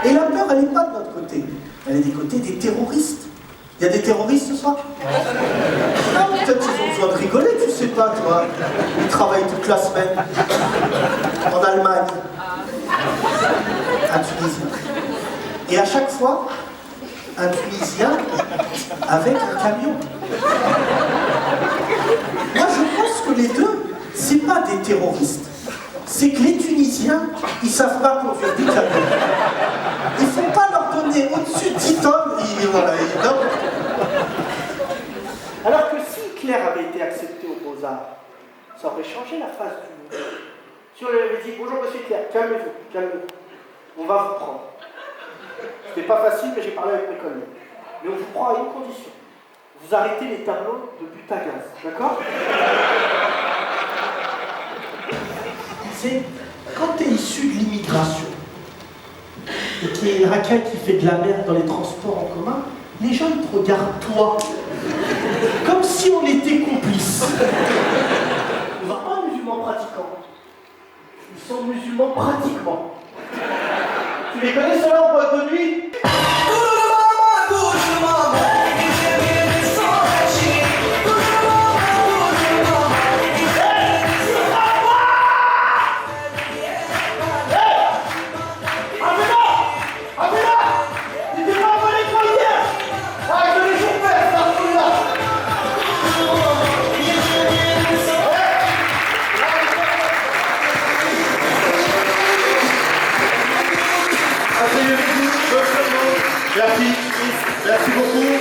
Et la peur, elle n'est pas de notre côté. Elle est du côté des terroristes. Il y a des terroristes ce soir? Ah, peut-être qu'ils ont besoin de rigoler, tu sais pas, toi. Ils travaillent toute la semaine. En Allemagne. Un Tunisien. Et à chaque fois, un Tunisien avec un camion. Moi, je pense que les deux, c'est pas des terroristes. C'est que les Tunisiens, ils savent pas conduire des camions. Il faut pas leur donner au-dessus de 10 tonnes, et voilà, ils donnent. Alors que si Hitler avait été accepté aux Beaux-Arts, ça aurait changé la face du monde. Si on lui avait dit, bonjour monsieur Hitler, calmez-vous, calmez-vous, on va vous prendre. C'était pas facile, mais j'ai parlé avec mes collègues. Mais on vous prend à une condition. Vous arrêtez les tableaux de but à gaz, d'accord? C'est quand tu es issu de l'immigration et qu'il y a une racaille qui fait de la merde dans les transports en commun, les gens ils te regardent toi, comme si on était complices. Ils ne sont pas musulmans pratiquants, ils sont musulmans pratiquement. Tu les connais ceux-là en boîte de nuit? Merci beaucoup.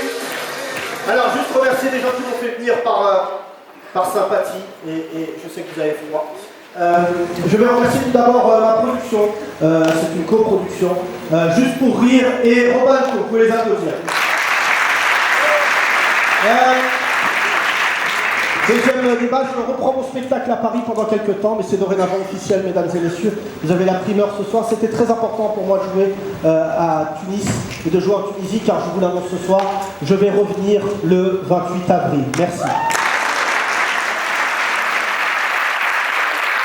Alors, juste remercier les gens qui m'ont fait venir par sympathie, et je sais que vous avez froid. Je vais remercier tout d'abord ma production, c'est une coproduction, Juste pour rire, et Robin, vous pouvez les applaudir. Deuxième débat, je reprends mon spectacle à Paris pendant quelques temps, mais c'est dorénavant officiel, mesdames et messieurs. Vous avez la primeur ce soir. C'était très important pour moi de jouer à Tunis et de jouer en Tunisie, car je vous l'annonce ce soir, je vais revenir le 28 avril. Merci.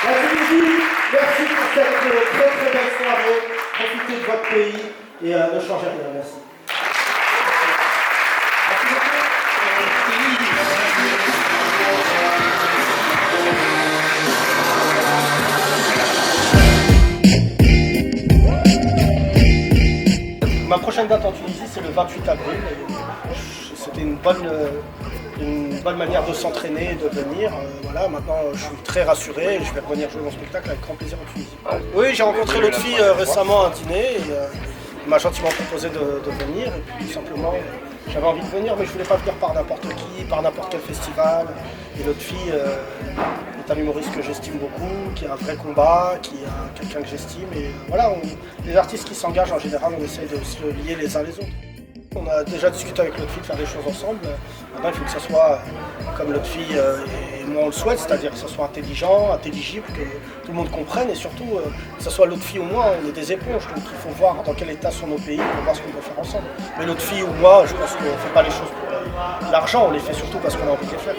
La Tunisie, merci pour cette très très belle soirée. Profitez de votre pays et ne changez rien. Merci. Ma prochaine date en Tunisie, c'est le 28 avril. C'était une bonne manière de s'entraîner et de venir. Voilà, maintenant, je suis très rassuré et je vais revenir jouer mon spectacle avec grand plaisir en Tunisie. Oui, j'ai rencontré l'autre fille récemment à un dîner et il m'a gentiment proposé de venir. Et puis, tout simplement, j'avais envie de venir, mais je ne voulais pas venir par n'importe qui, par n'importe quel festival. Et l'autre fille est un humoriste que j'estime beaucoup, qui a un vrai combat, qui est quelqu'un que j'estime. Et voilà, les artistes qui s'engagent, en général, on essaie de se lier les uns les autres. On a déjà discuté avec l'autre fille de faire des choses ensemble. Maintenant, il faut que ça soit comme l'autre fille et moi on le souhaite, c'est-à-dire que ça soit intelligent, intelligible, que tout le monde comprenne et surtout que ce soit l'autre fille ou moi, on est des éponges, donc il faut voir dans quel état sont nos pays pour voir ce qu'on peut faire ensemble. Mais l'autre fille ou moi, je pense qu'on ne fait pas les choses pour l'argent, on les fait surtout parce qu'on a envie de les faire.